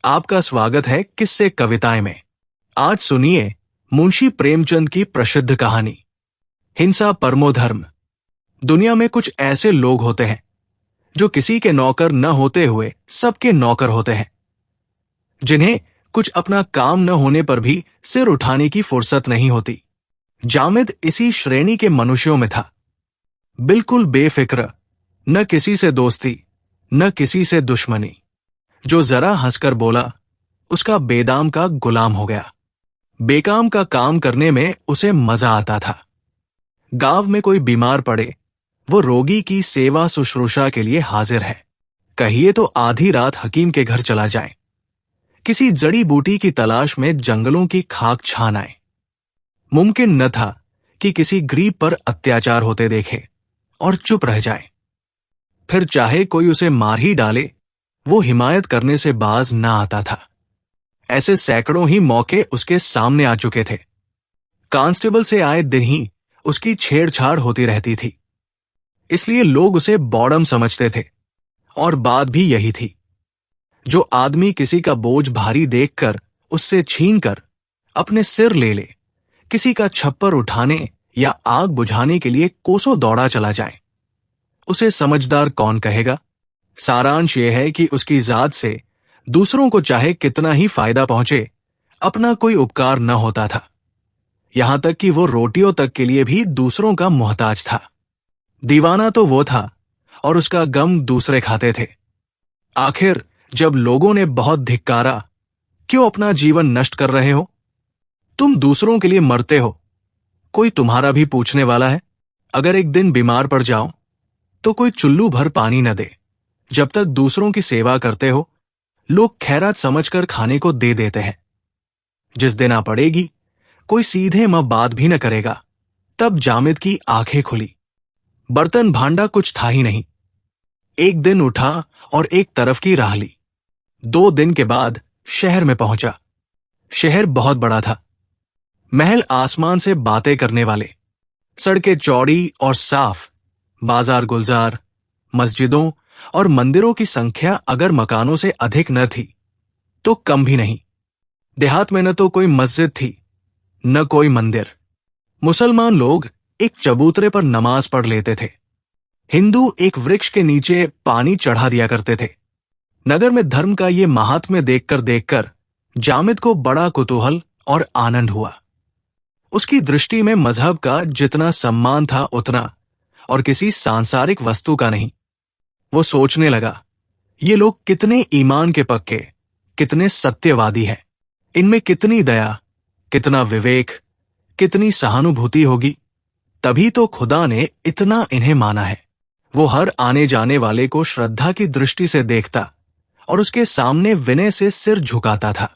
आपका स्वागत है किस्से कविताएं में। आज सुनिए मुंशी प्रेमचंद की प्रसिद्ध कहानी हिंसा परमो धर्म। दुनिया में कुछ ऐसे लोग होते हैं जो किसी के नौकर न होते हुए सबके नौकर होते हैं, जिन्हें कुछ अपना काम न होने पर भी सिर उठाने की फुर्सत नहीं होती। जामिद इसी श्रेणी के मनुष्यों में था। बिल्कुल बेफिक्र, न किसी से दोस्ती न किसी से दुश्मनी। जो जरा हंसकर बोला उसका बेदाम का गुलाम हो गया। बेकाम का काम करने में उसे मजा आता था। गांव में कोई बीमार पड़े, वो रोगी की सेवा शुश्रूषा के लिए हाजिर है। कहिए तो आधी रात हकीम के घर चला जाए, किसी जड़ी बूटी की तलाश में जंगलों की खाक छान आए। मुमकिन न था कि किसी गरीब पर अत्याचार होते देखे और चुप रह जाए। फिर चाहे कोई उसे मार ही डाले, वो हिमायत करने से बाज ना आता था। ऐसे सैकड़ों ही मौके उसके सामने आ चुके थे। कांस्टेबल से आए दिन ही उसकी छेड़छाड़ होती रहती थी, इसलिए लोग उसे बॉडम समझते थे। और बात भी यही थी, जो आदमी किसी का बोझ भारी देखकर उससे छीनकर अपने सिर ले ले, किसी का छप्पर उठाने या आग बुझाने के लिए कोसों दौड़ा चला जाए, उसे समझदार कौन कहेगा। सारांश यह है कि उसकी जात से दूसरों को चाहे कितना ही फायदा पहुंचे, अपना कोई उपकार न होता था। यहां तक कि वो रोटियों तक के लिए भी दूसरों का मोहताज था। दीवाना तो वो था और उसका गम दूसरे खाते थे। आखिर जब लोगों ने बहुत धिक्कारा, क्यों अपना जीवन नष्ट कर रहे हो? तुम दूसरों के लिए मरते हो, कोई तुम्हारा भी पूछने वाला है? अगर एक दिन बीमार पड़ जाओ तो कोई चुल्लू भर पानी न दे। जब तक दूसरों की सेवा करते हो, लोग खैरात समझकर खाने को दे देते हैं। जिस दिन आ पड़ेगी, कोई सीधे मुंह बात भी न करेगा। तब जामिद की आंखें खुली। बर्तन भांडा कुछ था ही नहीं। एक दिन उठा और एक तरफ की राह ली। 2 दिन के बाद शहर में पहुंचा। शहर बहुत बड़ा था। महल आसमान से बातें करने वाले, सड़कें चौड़ी और साफ, बाजार गुलजार, मस्जिदों और मंदिरों की संख्या अगर मकानों से अधिक न थी तो कम भी नहीं। देहात में न तो कोई मस्जिद थी न कोई मंदिर। मुसलमान लोग एक चबूतरे पर नमाज पढ़ लेते थे। हिंदू एक वृक्ष के नीचे पानी चढ़ा दिया करते थे। नगर में धर्म का ये महात्म्य देखकर जामिद को बड़ा कुतूहल और आनंद हुआ। उसकी दृष्टि में मजहब का जितना सम्मान था उतना, और किसी सांसारिक वस्तु का नहीं। वो सोचने लगा, ये लोग कितने ईमान के पक्के, कितने सत्यवादी हैं। इनमें कितनी दया, कितना विवेक, कितनी सहानुभूति होगी। तभी तो खुदा ने इतना इन्हें माना है। वो हर आने जाने वाले को श्रद्धा की दृष्टि से देखता और उसके सामने विनय से सिर झुकाता था।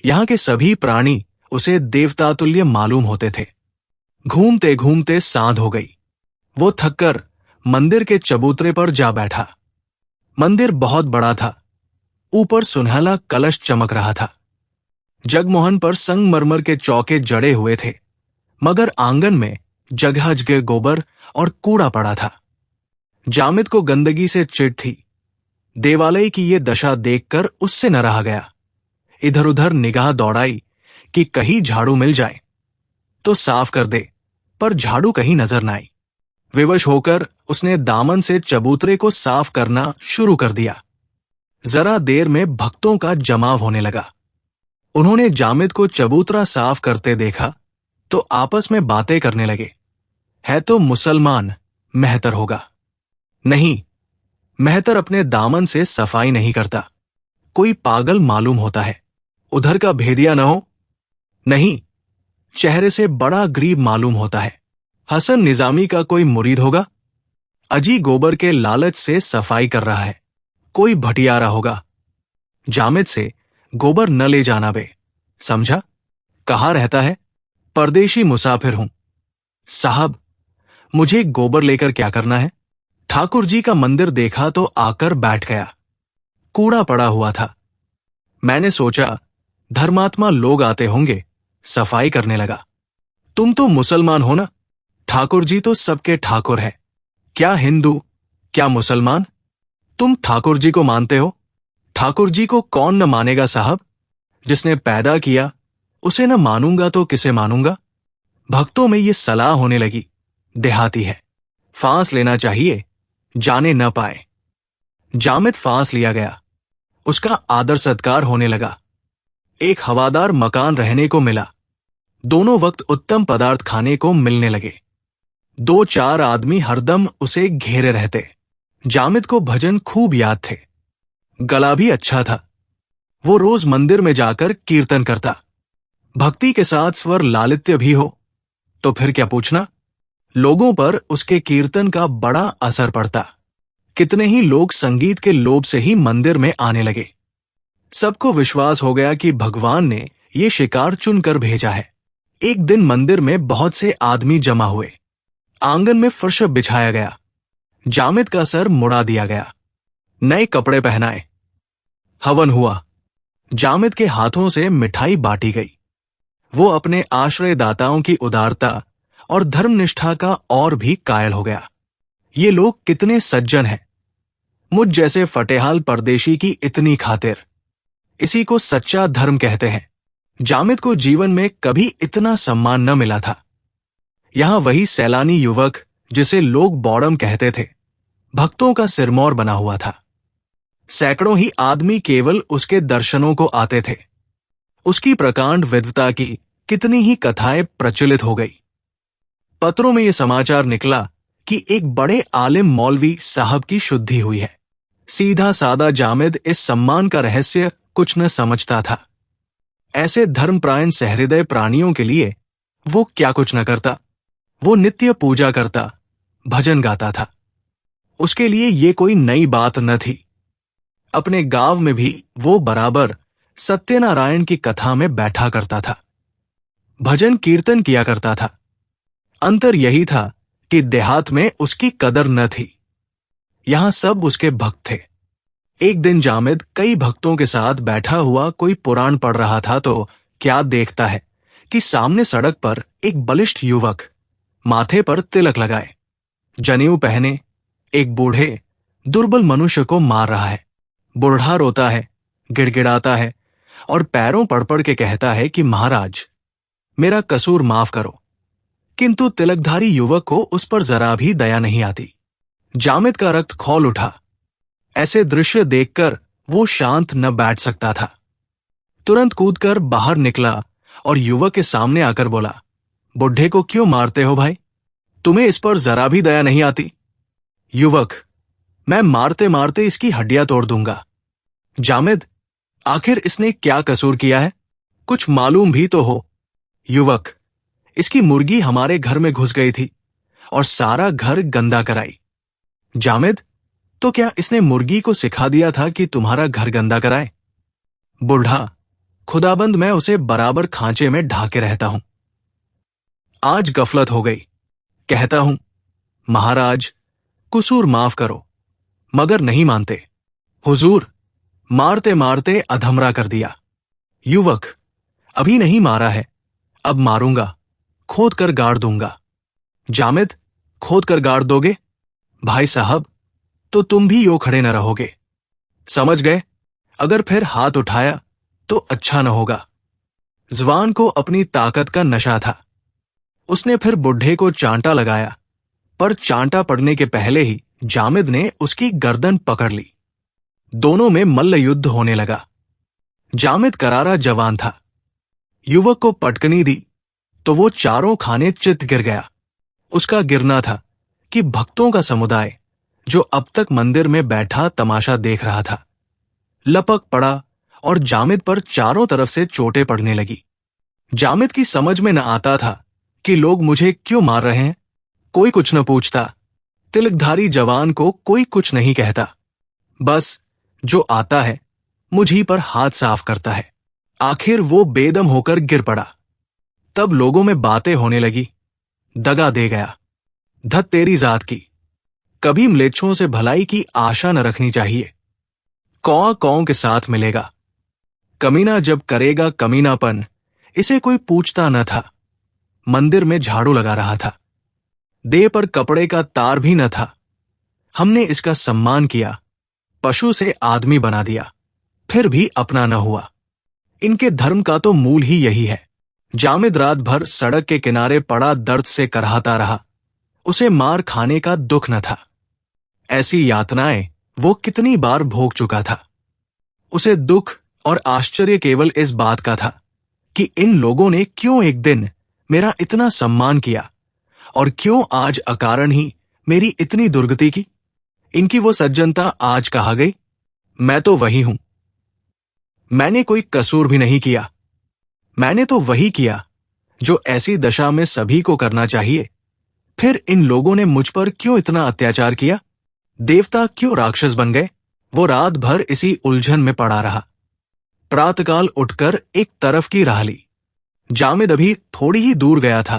यहां के सभी प्राणी उसे देवतातुल्य मालूम होते थे। घूमते घूमते सांध हो गई। वो थककर मंदिर के चबूतरे पर जा बैठा। मंदिर बहुत बड़ा था। ऊपर सुनहला कलश चमक रहा था। जगमोहन पर संगमरमर के चौके जड़े हुए थे, मगर आंगन में जगह जगह गोबर और कूड़ा पड़ा था। जामिद को गंदगी से चिढ़ थी। देवालय की ये दशा देखकर उससे न रहा गया। इधर उधर निगाह दौड़ाई कि कहीं झाड़ू मिल जाए तो साफ कर दे, पर झाड़ू कहीं नजर न आई। विवश होकर उसने दामन से चबूतरे को साफ करना शुरू कर दिया। जरा देर में भक्तों का जमाव होने लगा। उन्होंने जामिद को चबूतरा साफ करते देखा तो आपस में बातें करने लगे। है तो मुसलमान, मेहतर होगा। नहीं, मेहतर अपने दामन से सफाई नहीं करता। कोई पागल मालूम होता है। उधर का भेदिया न हो? नहीं, चेहरे से बड़ा गरीब मालूम होता है। हसन निजामी का कोई मुरीद होगा? अजी गोबर के लालच से सफाई कर रहा है। कोई भटियारा होगा। जामिद से गोबर न ले जाना बे, समझा? कहाँ रहता है? परदेशी मुसाफिर हूं। साहब, मुझे गोबर लेकर क्या करना है? ठाकुर जी का मंदिर देखा तो आकर बैठ गया। कूड़ा पड़ा हुआ था। मैंने सोचा धर्मात्मा लोग आते होंगे, सफाई करने लगा। तुम तो मुसलमान हो ना? ठाकुर जी तो सबके ठाकुर है। क्या हिंदू, क्या मुसलमान? तुम ठाकुर जी को मानते हो? ठाकुर जी को कौन न मानेगा साहब, जिसने पैदा किया उसे न मानूंगा तो किसे मानूंगा। भक्तों में ये सलाह होने लगी, देहाती है, फांस लेना चाहिए, जाने न पाए। जामिद फांस लिया गया, उसका आदर सत्कार होने लगा। एक हवादार मकान रहने को मिला, दोनों वक्त उत्तम पदार्थ खाने को मिलने लगे। 2-4 आदमी हरदम उसे घेरे रहते। जामिद को भजन खूब याद थे, गला भी अच्छा था। वो रोज मंदिर में जाकर कीर्तन करता। भक्ति के साथ स्वर लालित्य भी हो तो फिर क्या पूछना। लोगों पर उसके कीर्तन का बड़ा असर पड़ता। कितने ही लोग संगीत के लोभ से ही मंदिर में आने लगे। सबको विश्वास हो गया कि भगवान ने ये शिकार चुनकर भेजा है। एक दिन मंदिर में बहुत से आदमी जमा हुए। आंगन में फर्श बिछाया गया, जामिद का सर मुड़ा दिया गया, नए कपड़े पहनाए। हवन हुआ, जामिद के हाथों से मिठाई बांटी गई। वो अपने आश्रयदाताओं की उदारता और धर्मनिष्ठा का और भी कायल हो गया। ये लोग कितने सज्जन हैं, मुझ जैसे फटेहाल परदेशी की इतनी खातिर। इसी को सच्चा धर्म कहते हैं। जामिद को जीवन में कभी इतना सम्मान न मिला था। यहां वही सैलानी युवक जिसे लोग बौड़म कहते थे, भक्तों का सिरमौर बना हुआ था। सैकड़ों ही आदमी केवल उसके दर्शनों को आते थे। उसकी प्रकांड विद्वता की कितनी ही कथाएं प्रचलित हो गई। पत्रों में यह समाचार निकला कि एक बड़े आलिम मौलवी साहब की शुद्धि हुई है। सीधा सादा जामिद इस सम्मान का रहस्य कुछ न समझता था। ऐसे धर्मप्रायण सहृदय प्राणियों के लिए वो क्या कुछ न करता। वो नित्य पूजा करता, भजन गाता था। उसके लिए ये कोई नई बात न थी। अपने गांव में भी वो बराबर सत्यनारायण की कथा में बैठा करता था, भजन कीर्तन किया करता था। अंतर यही था कि देहात में उसकी कदर न थी। यहां सब उसके भक्त थे। एक दिन जामिद कई भक्तों के साथ बैठा हुआ कोई पुराण पढ़ रहा था तो क्या देखता है कि सामने सड़क पर एक बलिष्ठ युवक माथे पर तिलक लगाए, जनेऊ पहने, एक बूढ़े दुर्बल मनुष्य को मार रहा है। बूढ़ा रोता है, गिड़गिड़ाता है और पैरों पड़ पड़ के कहता है कि महाराज, मेरा कसूर माफ करो। किंतु तिलकधारी युवक को उस पर जरा भी दया नहीं आती। जामिद का रक्त खौल उठा। ऐसे दृश्य देखकर वो शांत न बैठ सकता था। तुरंत कूदकर बाहर निकला और युवक के सामने आकर बोला, बुढ़े को क्यों मारते हो भाई? तुम्हें इस पर जरा भी दया नहीं आती? युवक, मैं मारते मारते इसकी हड्डियां तोड़ दूंगा। जामिद, आखिर इसने क्या कसूर किया है? कुछ मालूम भी तो हो। युवक, इसकी मुर्गी हमारे घर में घुस गई थी और सारा घर गंदा कराई। जामिद, तो क्या इसने मुर्गी को सिखा दिया था कि तुम्हारा घर गंदा कराए? बुढ़ा, खुदाबंद मैं उसे बराबर खांचे में ढाके रहता हूं। आज गफलत हो गई, कहता हूं महाराज कसूर माफ करो, मगर नहीं मानते। हुजूर, मारते मारते अधमरा कर दिया। युवक, अभी नहीं मारा है, अब मारूंगा, खोद कर गाड़ दूंगा। जामिद, खोद कर गाड़ दोगे? भाई साहब, तो तुम भी यो खड़े न रहोगे। समझ गए? अगर फिर हाथ उठाया तो अच्छा न होगा। जवान को अपनी ताकत का नशा था। उसने फिर बुढ़े को चांटा लगाया, पर चांटा पड़ने के पहले ही जामिद ने उसकी गर्दन पकड़ ली। दोनों में मल्ल युद्ध होने लगा। जामिद करारा जवान था। युवक को पटकनी दी तो वो चारों खाने चित गिर गया। उसका गिरना था कि भक्तों का समुदाय जो अब तक मंदिर में बैठा तमाशा देख रहा था, लपक पड़ा और जामिद पर चारों तरफ से चोटें पड़ने लगी। जामिद की समझ में न आता था कि लोग मुझे क्यों मार रहे हैं। कोई कुछ न पूछता। तिलकधारी जवान को कोई कुछ नहीं कहता। बस जो आता है मुझी पर हाथ साफ करता है। आखिर वो बेदम होकर गिर पड़ा। तब लोगों में बातें होने लगी, दगा दे गया, धत तेरी जात की। कभी म्लेच्छों से भलाई की आशा न रखनी चाहिए। कौआ कौओं के साथ मिलेगा। कमीना जब करेगा कमीनापन, इसे कोई पूछता न था। मंदिर में झाड़ू लगा रहा था। देह पर कपड़े का तार भी न था। हमने इसका सम्मान किया, पशु से आदमी बना दिया। फिर भी अपना न हुआ। इनके धर्म का तो मूल ही यही है। जामिद रात भर सड़क के किनारे पड़ा दर्द से करहाता रहा। उसे मार खाने का दुख न था। ऐसी यातनाएं वो कितनी बार भोग चुका था। उसे दुख और आश्चर्य केवल इस बात का था कि इन लोगों ने क्यों एक दिन मेरा इतना सम्मान किया और क्यों आज अकारण ही मेरी इतनी दुर्गति की। इनकी वो सज्जनता आज कहाँ गई? मैं तो वही हूं। मैंने कोई कसूर भी नहीं किया। मैंने तो वही किया जो ऐसी दशा में सभी को करना चाहिए। फिर इन लोगों ने मुझ पर क्यों इतना अत्याचार किया? देवता क्यों राक्षस बन गए? वो रात भर इसी उलझन में पड़ा रहा। प्रातःकाल उठकर एक तरफ की राह ली। जामिद अभी थोड़ी ही दूर गया था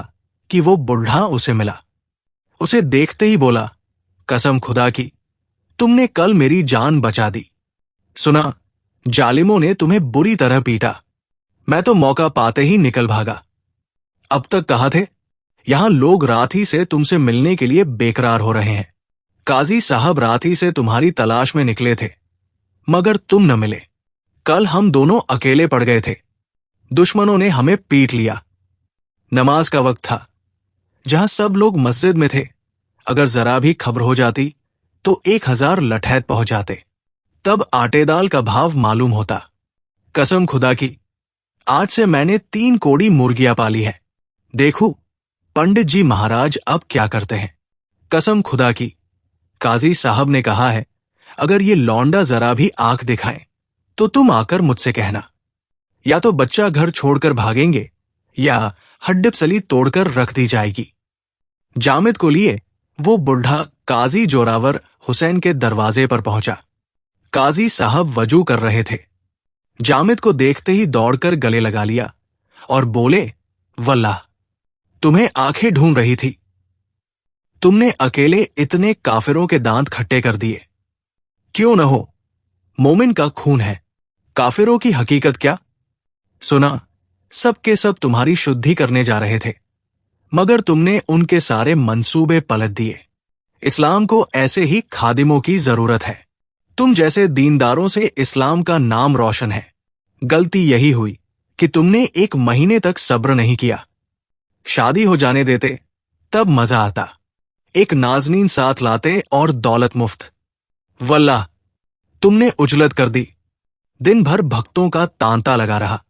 कि वो बुढ़ा उसे मिला। उसे देखते ही बोला, कसम खुदा की, तुमने कल मेरी जान बचा दी। सुना, जालिमों ने तुम्हें बुरी तरह पीटा। मैं तो मौका पाते ही निकल भागा। अब तक कहाँ थे? यहां लोग रात ही से तुमसे मिलने के लिए बेकरार हो रहे हैं। काजी साहब रात ही से तुम्हारी तलाश में निकले थे, मगर तुम न मिले। कल हम दोनों अकेले पड़ गए थे। दुश्मनों ने हमें पीट लिया। नमाज का वक्त था। जहां सब लोग मस्जिद में थे, अगर जरा भी खबर हो जाती तो 1000 लठैत पहुंच जाते। तब आटेदाल का भाव मालूम होता। कसम खुदा की, आज से मैंने 3 कोड़ी मुर्गियां पाली है। देखो पंडित जी महाराज अब क्या करते हैं। कसम खुदा की, काजी साहब ने कहा है, अगर ये लौंडा जरा भी आंख दिखाएं तो तुम आकर मुझसे कहना। या तो बच्चा घर छोड़कर भागेंगे या हड्डिपसली तोड़कर रख दी जाएगी। जामिद को लिए वो बुढ़ा काजी जोरावर हुसैन के दरवाजे पर पहुंचा। काजी साहब वजू कर रहे थे। जामिद को देखते ही दौड़कर गले लगा लिया और बोले, वल्लाह, तुम्हें आंखें ढूंढ रही थी। तुमने अकेले इतने काफिरों के दांत खट्टे कर दिए। क्यों न हो, मोमिन का खून है, काफिरों की हकीकत क्या? सुना, सब के सब तुम्हारी शुद्धि करने जा रहे थे, मगर तुमने उनके सारे मंसूबे पलट दिए। इस्लाम को ऐसे ही खादिमों की जरूरत है। तुम जैसे दीनदारों से इस्लाम का नाम रोशन है। गलती यही हुई कि तुमने 1 महीने तक सब्र नहीं किया। शादी हो जाने देते, तब मजा आता। एक नाजनीन साथ लाते और दौलत मुफ्त। वल्लाह, तुमने उजलत कर दी। दिन भर भक्तों का तांता लगा रहा।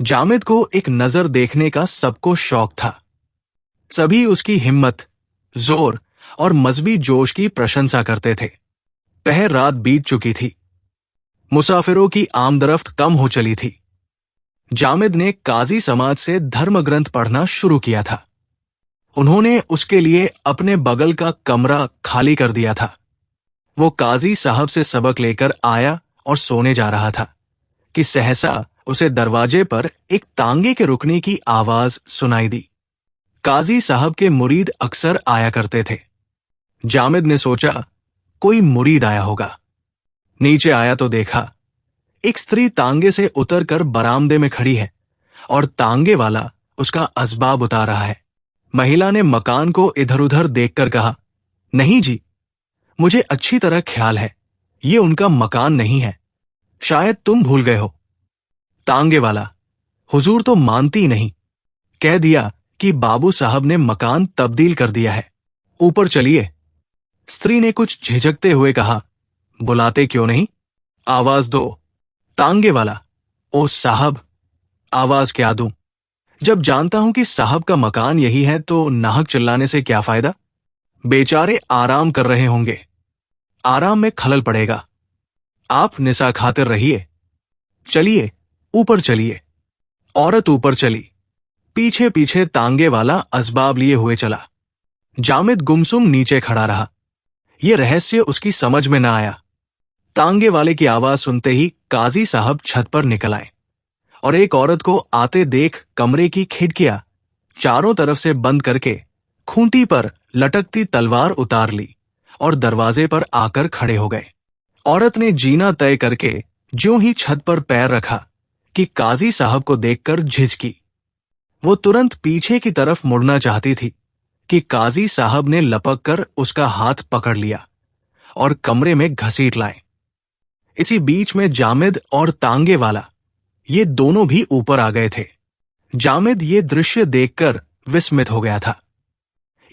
जामिद को एक नजर देखने का सबको शौक था। सभी उसकी हिम्मत, जोर और मजहबी जोश की प्रशंसा करते थे। पहर रात बीत चुकी थी। मुसाफिरों की आमदरफ्त कम हो चली थी। जामिद ने काजी समाज से धर्म ग्रंथ पढ़ना शुरू किया था। उन्होंने उसके लिए अपने बगल का कमरा खाली कर दिया था। वो काजी साहब से सबक लेकर आया और सोने जा रहा था कि सहसा उसे दरवाजे पर एक तांगे के रुकने की आवाज सुनाई दी। काजी साहब के मुरीद अक्सर आया करते थे। जामिद ने सोचा, कोई मुरीद आया होगा। नीचे आया तो देखा, एक स्त्री तांगे से उतरकर बरामदे में खड़ी है और तांगे वाला उसका असबाब उतार रहा है। महिला ने मकान को इधर उधर देखकर कहा, नहीं जी, मुझे अच्छी तरह ख्याल है, ये उनका मकान नहीं है, शायद तुम भूल गए हो। तांगे वाला, हुजूर तो मानती नहीं, कह दिया कि बाबू साहब ने मकान तब्दील कर दिया है, ऊपर चलिए। स्त्री ने कुछ झिझकते हुए कहा, बुलाते क्यों नहीं, आवाज दो। तांगे वाला, ओ साहब, आवाज क्या दूं? जब जानता हूं कि साहब का मकान यही है तो नाहक चिल्लाने से क्या फायदा? बेचारे आराम कर रहे होंगे, आराम में खलल पड़ेगा। आप निसा खातिर रहिए। चलिए, ऊपर चलिए। औरत ऊपर चली। पीछे पीछे तांगे वाला असबाब लिए हुए चला। जामिद गुमसुम नीचे खड़ा रहा। यह रहस्य उसकी समझ में न आया। तांगे वाले की आवाज सुनते ही काजी साहब छत पर निकल आए और एक औरत को आते देख कमरे की खिड़कियां चारों तरफ से बंद करके खूंटी पर लटकती तलवार उतार ली और दरवाजे पर आकर खड़े हो गए। औरत ने जीना तय करके ज्यों ही छत पर पैर रखा कि काजी साहब को देखकर झिझकी। वो तुरंत पीछे की तरफ मुड़ना चाहती थी कि काजी साहब ने लपक कर उसका हाथ पकड़ लिया और कमरे में घसीट लाए। इसी बीच में जामिद और तांगे वाला ये दोनों भी ऊपर आ गए थे। जामिद ये दृश्य देखकर विस्मित हो गया था।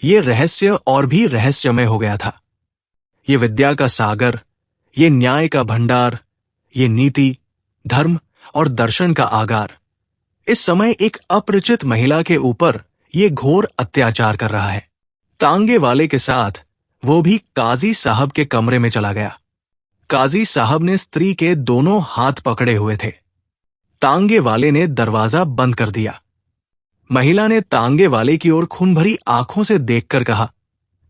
ये रहस्य और भी रहस्यमय हो गया था। ये विद्या का सागर, ये न्याय का भंडार, ये नीति, धर्म और दर्शन का आगार इस समय एक अपरिचित महिला के ऊपर ये घोर अत्याचार कर रहा है। तांगे वाले के साथ वो भी काजी साहब के कमरे में चला गया। काजी साहब ने स्त्री के दोनों हाथ पकड़े हुए थे। तांगे वाले ने दरवाजा बंद कर दिया। महिला ने तांगे वाले की ओर खून भरी आंखों से देखकर कहा,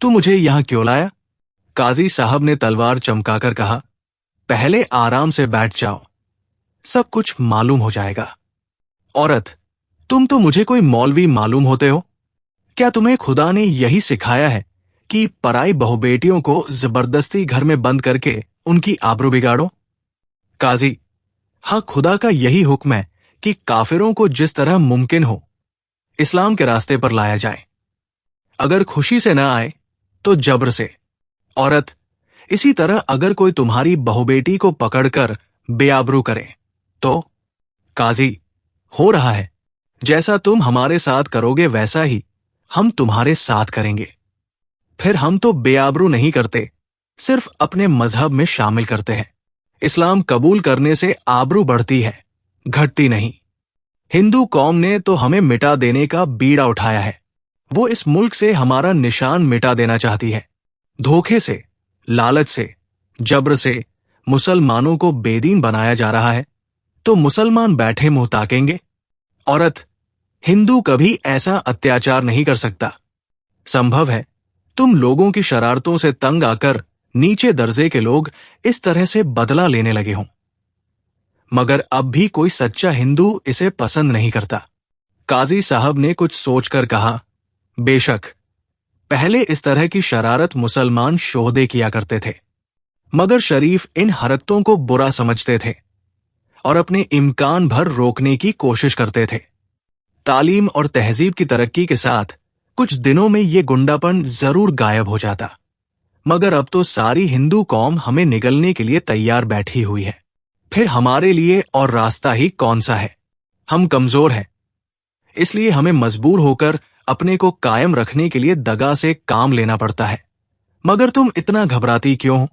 तू मुझे यहां क्यों लाया? काजी साहब ने तलवार चमकाकर कहा, पहले आराम से बैठ जाओ, सब कुछ मालूम हो जाएगा। औरत, तुम तो मुझे कोई मौलवी मालूम होते हो। क्या तुम्हें खुदा ने यही सिखाया है कि पराई बहुबेटियों को जबरदस्ती घर में बंद करके उनकी आबरू बिगाड़ो? काजी, हाँ, खुदा का यही हुक्म है कि काफिरों को जिस तरह मुमकिन हो इस्लाम के रास्ते पर लाया जाए। अगर खुशी से ना आए तो जबर से। औरत, इसी तरह अगर कोई तुम्हारी बहुबेटी को पकड़कर बेआबरू करे तो? काजी, हो रहा है। जैसा तुम हमारे साथ करोगे वैसा ही हम तुम्हारे साथ करेंगे। फिर हम तो बेआबरू नहीं करते, सिर्फ अपने मजहब में शामिल करते हैं। इस्लाम कबूल करने से आबरू बढ़ती है, घटती नहीं। हिंदू कौम ने तो हमें मिटा देने का बीड़ा उठाया है। वो इस मुल्क से हमारा निशान मिटा देना चाहती है। धोखे से, लालच से, जबर से मुसलमानों को बेदीन बनाया जा रहा है, तो मुसलमान बैठे मुंह ताकेंगे। औरत, हिंदू कभी ऐसा अत्याचार नहीं कर सकता। संभव है तुम लोगों की शरारतों से तंग आकर नीचे दर्जे के लोग इस तरह से बदला लेने लगे हों, मगर अब भी कोई सच्चा हिंदू इसे पसंद नहीं करता। काजी साहब ने कुछ सोचकर कहा, बेशक पहले इस तरह की शरारत मुसलमान शोहदे किया करते थे, मगर शरीफ इन हरकतों को बुरा समझते थे और अपने इम्कान भर रोकने की कोशिश करते थे। तालीम और तहजीब की तरक्की के साथ कुछ दिनों में ये गुंडापन जरूर गायब हो जाता, मगर अब तो सारी हिंदू कौम हमें निगलने के लिए तैयार बैठी हुई है। फिर हमारे लिए और रास्ता ही कौन सा है? हम कमजोर हैं, इसलिए हमें मजबूर होकर अपने को कायम रखने के लिए दगा से काम लेना पड़ता है। मगर तुम इतना घबराती क्यों हो?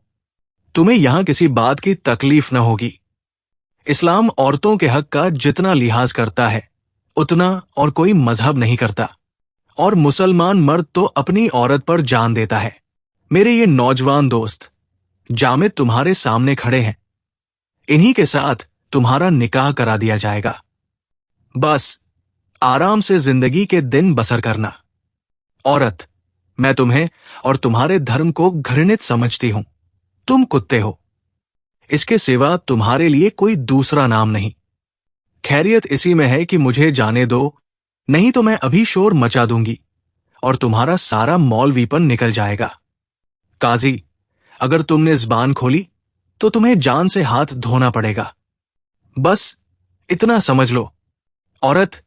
तुम्हें यहां किसी बात की तकलीफ न होगी। इस्लाम औरतों के हक का जितना लिहाज करता है उतना और कोई मजहब नहीं करता, और मुसलमान मर्द तो अपनी औरत पर जान देता है। मेरे ये नौजवान दोस्त जामिद तुम्हारे सामने खड़े हैं, इन्हीं के साथ तुम्हारा निकाह करा दिया जाएगा। बस आराम से जिंदगी के दिन बसर करना। औरत, मैं तुम्हें और तुम्हारे धर्म को घृणित समझती हूं। तुम कुत्ते हो, इसके सिवा तुम्हारे लिए कोई दूसरा नाम नहीं। खैरियत इसी में है कि मुझे जाने दो, नहीं तो मैं अभी शोर मचा दूंगी और तुम्हारा सारा मौलवीपन निकल जाएगा। काजी, अगर तुमने ज़बान खोली तो तुम्हें जान से हाथ धोना पड़ेगा। बस इतना समझ लो। औरत,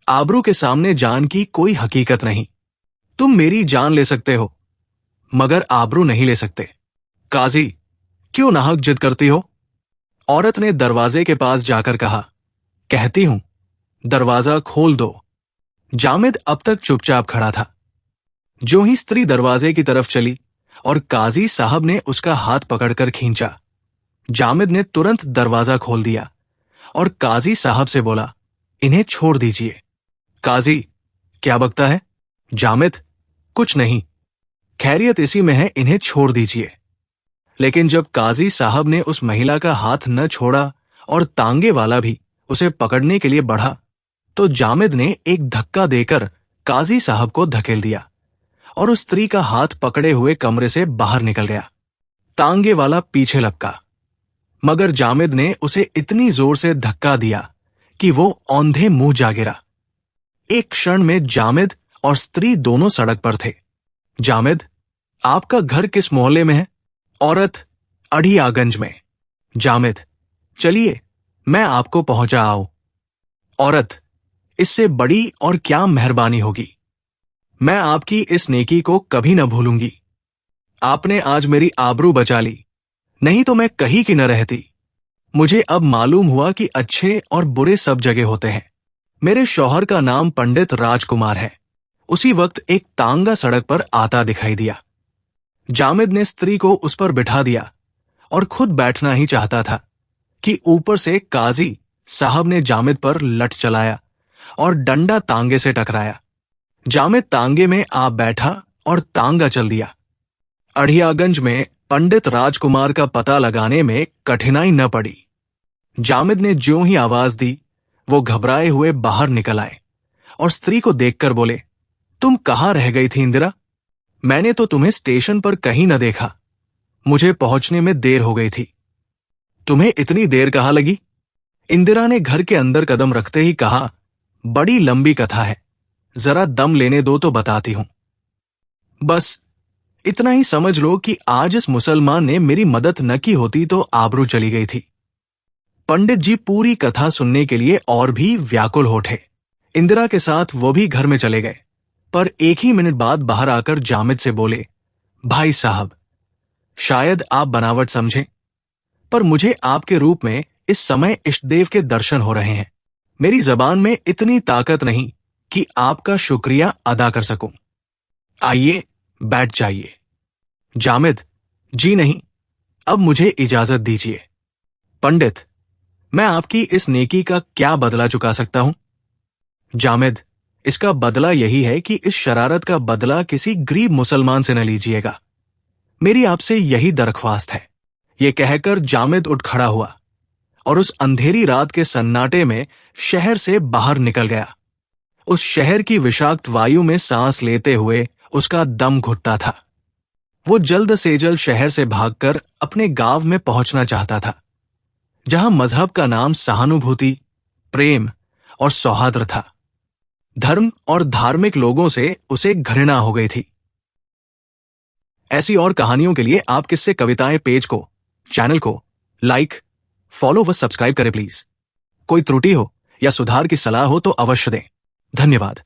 आबरू के सामने जान की कोई हकीकत नहीं। तुम मेरी जान ले सकते हो, मगर आबरू नहीं ले सकते। काजी, क्यों नाहक जिद करती हो? औरत ने दरवाजे के पास जाकर कहा, कहती हूं दरवाजा खोल दो। जामिद अब तक चुपचाप खड़ा था। जो ही स्त्री दरवाजे की तरफ चली और काजी साहब ने उसका हाथ पकड़कर खींचा, जामिद ने तुरंत दरवाजा खोल दिया और काजी साहब से बोला, इन्हें छोड़ दीजिए। काजी, क्या बकता है? जामिद, कुछ नहीं, खैरियत इसी में है, इन्हें छोड़ दीजिए। लेकिन जब काजी साहब ने उस महिला का हाथ न छोड़ा और तांगे वाला भी उसे पकड़ने के लिए बढ़ा, तो जामिद ने एक धक्का देकर काजी साहब को धकेल दिया और उस स्त्री का हाथ पकड़े हुए कमरे से बाहर निकल गया। तांगे वाला पीछे लपका, मगर जामिद ने उसे इतनी जोर से धक्का दिया कि वो औंधे मुंह जा गिरा। एक क्षण में जामिद और स्त्री दोनों सड़क पर थे। जामिद, आपका घर किस मोहल्ले में है? औरत, अढ़ियागंज में। जामिद, चलिए मैं आपको पहुंचा आऊं। औरत, इससे बड़ी और क्या मेहरबानी होगी। मैं आपकी इस नेकी को कभी न भूलूंगी। आपने आज मेरी आबरू बचा ली, नहीं तो मैं कहीं की न रहती। मुझे अब मालूम हुआ कि अच्छे और बुरे सब जगह होते हैं। मेरे शौहर का नाम पंडित राजकुमार है। उसी वक्त एक तांगा सड़क पर आता दिखाई दिया। जामिद ने स्त्री को उस पर बिठा दिया और खुद बैठना ही चाहता था कि ऊपर से काजी साहब ने जामिद पर लठ चलाया और डंडा तांगे से टकराया। जामिद तांगे में आ बैठा और तांगा चल दिया। अढ़ियागंज में पंडित राजकुमार का पता लगाने में कठिनाई न पड़ी। जामिद ने ज्यों ही आवाज दी, वो घबराए हुए बाहर निकल आए और स्त्री को देखकर बोले, तुम कहाँ रह गई थी इंदिरा? मैंने तो तुम्हें स्टेशन पर कहीं न देखा। मुझे पहुंचने में देर हो गई थी। तुम्हें इतनी देर कहाँ लगी? इंदिरा ने घर के अंदर कदम रखते ही कहा, बड़ी लंबी कथा है, जरा दम लेने दो तो बताती हूं। बस इतना ही समझ लो कि आज इस मुसलमान ने मेरी मदद न की होती तो आबरू चली गई थी। पंडित जी पूरी कथा सुनने के लिए और भी व्याकुल हो उठे। इंदिरा के साथ वो भी घर में चले गए, पर एक ही मिनट बाद बाहर आकर जामिद से बोले, भाई साहब, शायद आप बनावट समझें, पर मुझे आपके रूप में इस समय इष्टदेव के दर्शन हो रहे हैं। मेरी जबान में इतनी ताकत नहीं कि आपका शुक्रिया अदा कर सकूं। आइए बैठ जाइए। जामिद, जी नहीं, अब मुझे इजाजत दीजिए। पंडित, मैं आपकी इस नेकी का क्या बदला चुका सकता हूं? जामिद, इसका बदला यही है कि इस शरारत का बदला किसी गरीब मुसलमान से न लीजिएगा। मेरी आपसे यही दरख्वास्त है। यह कहकर जामिद उठ खड़ा हुआ और उस अंधेरी रात के सन्नाटे में शहर से बाहर निकल गया। उस शहर की विषाक्त वायु में सांस लेते हुए उसका दम घुटता था। वो जल्द से जल्द शहर से भागकर अपने गांव में पहुंचना चाहता था, जहां मजहब का नाम सहानुभूति, प्रेम और सौहार्द था। धर्म और धार्मिक लोगों से उसे घृणा हो गई थी। ऐसी और कहानियों के लिए आप किससे कविताएं पेज को, चैनल को लाइक, फॉलो व सब्सक्राइब करें प्लीज। कोई त्रुटि हो या सुधार की सलाह हो तो अवश्य दें। धन्यवाद।